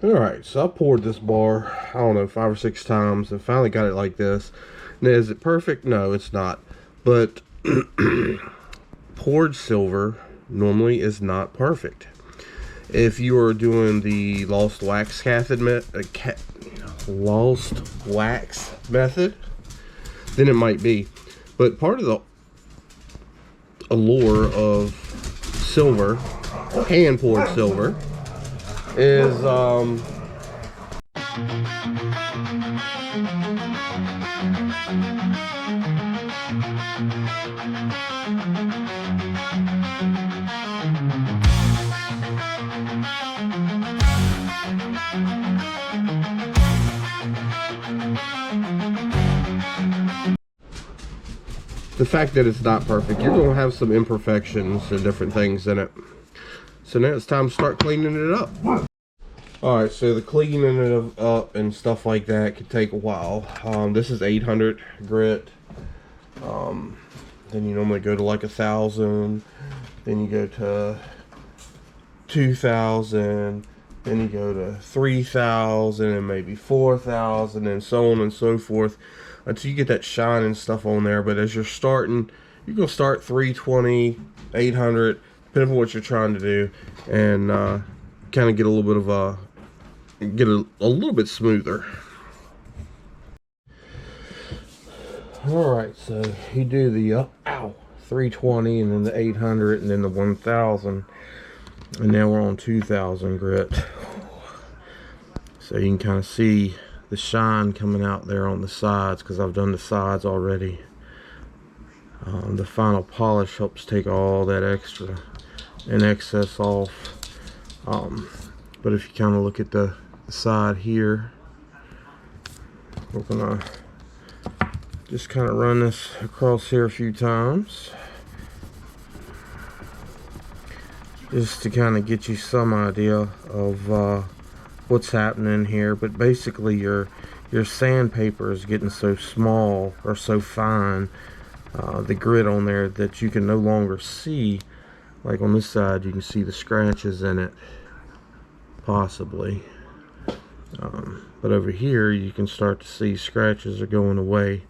Alright, so I poured this bar, I don't know, 5 or 6 times and finally got it like this. Now, is it perfect? No, it's not. But poured silver normally is not perfect. If you are doing the lost wax method, then it might be. But part of the allure of silver, hand poured silver, is the fact that it's not perfect. You're going to have some imperfections and different things in it. So now it's time to start cleaning it up. Alright, so the cleaning it up and stuff like that could take a while. This is 800 grit. Then you normally go to like 1,000. Then you go to 2,000. Then you go to 3,000 and maybe 4,000 and so on and so forth until you get that shine and stuff on there. But as you're starting, you're going to start 320, 800, depending on what you're trying to do, and kind of get a little bit of a little bit smoother. Alright, so you do the 320 and then the 800 and then the 1,000, and now we're on 2,000 grit. So you can kind of see the shine coming out there on the sides because I've done the sides already. The final polish helps take all that extra and excess off. But if you kind of look at the side here, we're gonna just kind of run this across here a few times just to kind of get you some idea of what's happening here. But basically your sandpaper is getting so small or so fine, the grit on there, that you can no longer see. Like on this side you can see the scratches in it possibly, but over here you can start to see scratches are going away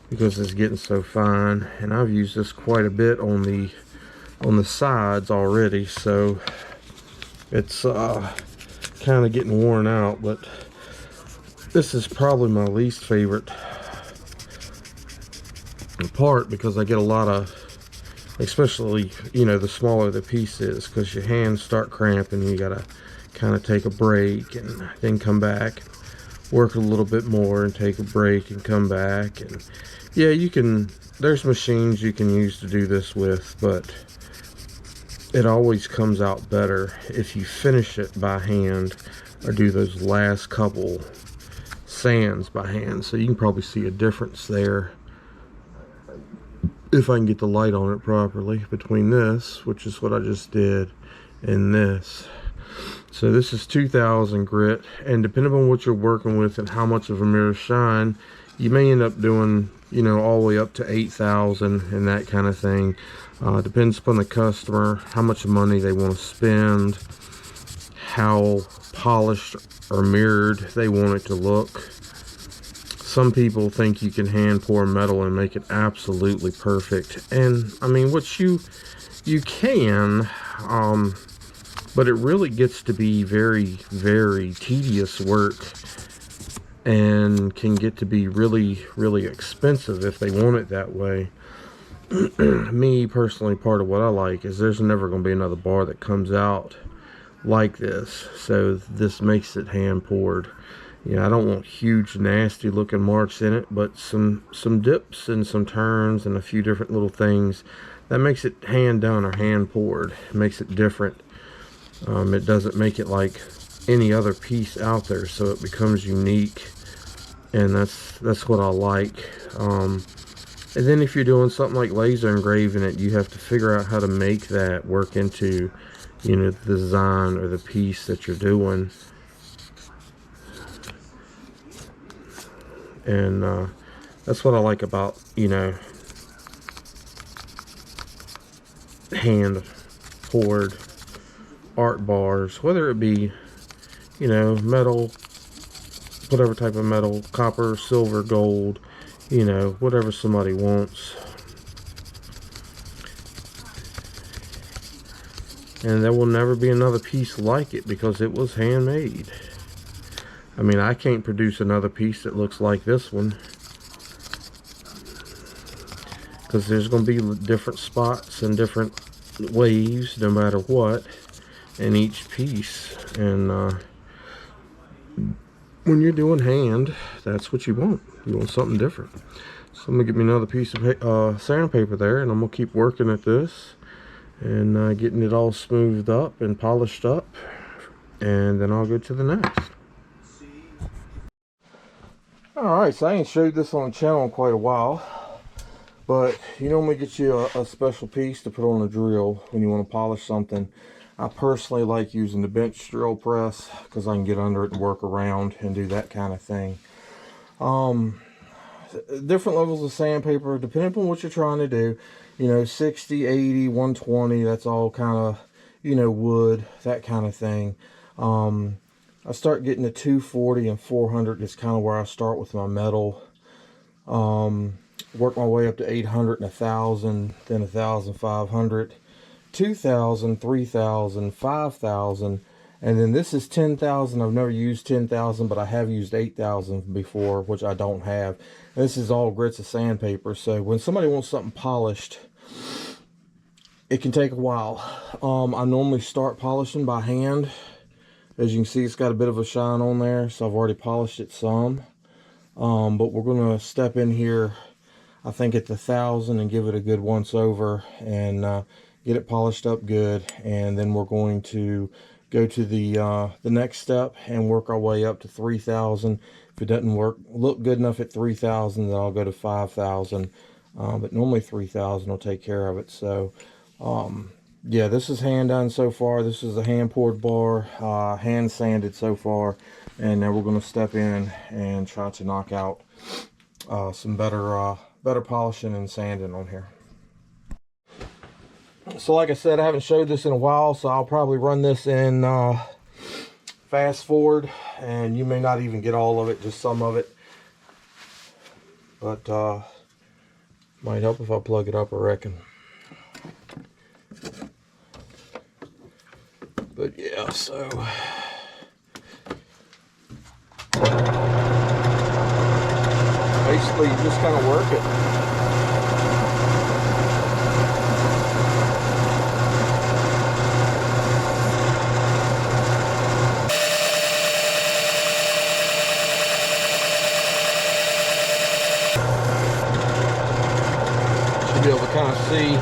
because it's getting so fine. And I've used this quite a bit on the sides already, so it's kind of getting worn out. But this is probably my least favorite part because I get a lot of, especially, you know, the smaller the piece is, because your hands start cramping. You gotta kind of take a break and then come back, work a little bit more and take a break and come back. And yeah, you can, there's machines you can use to do this with, but it always comes out better if you finish it by hand or do those last couple sands by hand. So you can probably see a difference there, if I can get the light on it properly, between this, which is what I just did, and this. So this is 2,000 grit, and depending on what you're working with and how much of a mirror shine, you may end up doing, you know, all the way up to 8,000 and that kind of thing. Depends upon the customer, how much money they want to spend, how polished or mirrored they want it to look. Some people think you can hand pour metal and make it absolutely perfect, and I mean, what you can, but it really gets to be very, very tedious work and can get to be really, really expensive if they want it that way. Me personally, part of what I like is there's never going to be another bar that comes out like this, so this makes it hand poured. Yeah, I don't want huge nasty looking marks in it, but some dips and some turns and a few different little things that makes it hand done or hand poured. It makes it different. It doesn't make it like any other piece out there, so it becomes unique, and that's what I like. And then if you're doing something like laser engraving it, you have to figure out how to make that work into, you know, the design or the piece that you're doing. And that's what I like about, you know, hand poured art bars, whether it be, you know, metal, whatever type of metal, copper, silver, gold, you know, whatever somebody wants. And there will never be another piece like it because it was handmade. I mean, I can't produce another piece that looks like this one, because there's going to be different spots and different waves no matter what in each piece. And when you're doing hand, that's what you want. You want something different. So I'm going to get me another piece of sandpaper there, and I'm going to keep working at this and getting it all smoothed up and polished up, and then I'll go to the next. Alright, so I ain't showed this on the channel in quite a while, but you normally get you a special piece to put on a drill when you want to polish something. I personally like using the bench drill press because I can get under it and work around and do that kind of thing. Different levels of sandpaper depending upon what you're trying to do. You know, 60, 80, 120, that's all kind of, you know, wood, that kind of thing. I start getting to 240 and 400 is kind of where I start with my metal. Work my way up to 800 and 1,000, then 1,500, 2,000, 3,000, 5,000, and then this is 10,000. I've never used 10,000, but I have used 8,000 before, which I don't have. And this is all grits of sandpaper, so when somebody wants something polished, it can take a while. I normally start polishing by hand. As you can see, it's got a bit of a shine on there, so I've already polished it some. But we're going to step in here, I think at the 1,000, and give it a good once over and get it polished up good. And then we're going to go to the next step and work our way up to 3,000. If it doesn't look good enough at 3,000, then I'll go to 5,000. But normally 3,000 will take care of it. So yeah, this is hand done so far. This is a hand poured bar, hand sanded so far, and now we're going to step in and try to knock out some better polishing and sanding on here. So like I said, I haven't showed this in a while, so I'll probably run this in fast forward, and you may not even get all of it, just some of it. But might help if I plug it up, I reckon. But yeah, so basically you just kind of work it. Should be able to kind of see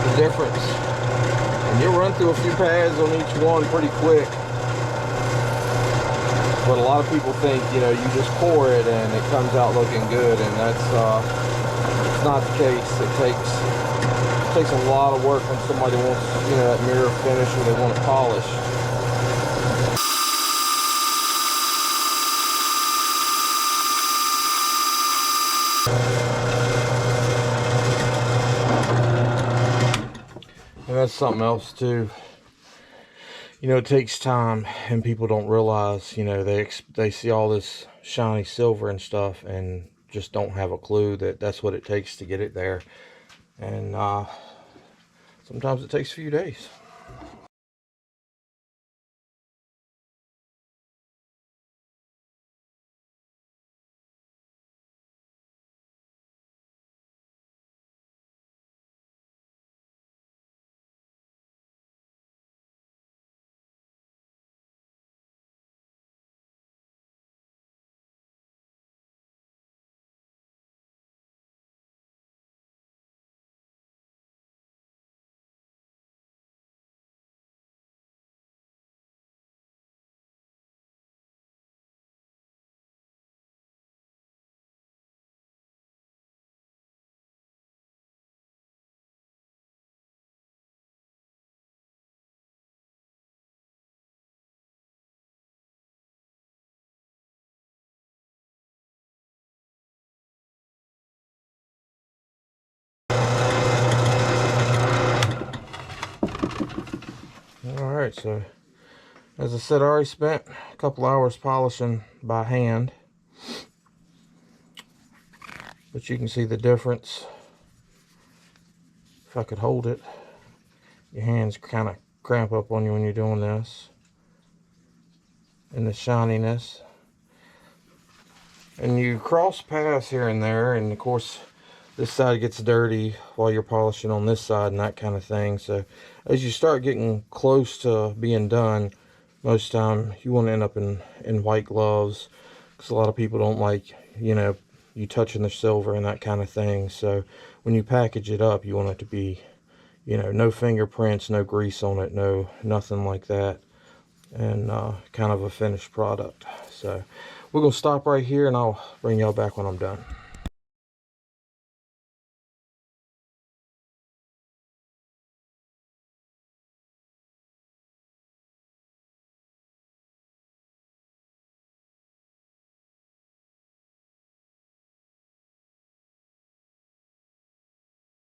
the difference. And you'll run through a few pads on each one pretty quick. But a lot of people think, you know, you just pour it and it comes out looking good, and that's it's not the case. It takes a lot of work when somebody wants, you know, that mirror finish or they want it polished. And that's something else too. You know, it takes time, and people don't realize, you know, they see all this shiny silver and stuff and just don't have a clue that that's what it takes to get it there. And sometimes it takes a few days. All right, so As I said, I already spent a couple hours polishing by hand, but you can see the difference. If I could hold it, your hands kind of cramp up on you when you're doing this, and the shininess. And you cross paths here and there, and of course this side gets dirty while you're polishing on this side and that kind of thing. So as you start getting close to being done, most time you want to end up in white gloves, because a lot of people don't like, you know, you touching the silver and that kind of thing. So when you package it up, you want it to be, you know, no fingerprints, no grease on it, nothing like that, and kind of a finished product. So we're gonna stop right here, and I'll bring y'all back when I'm done.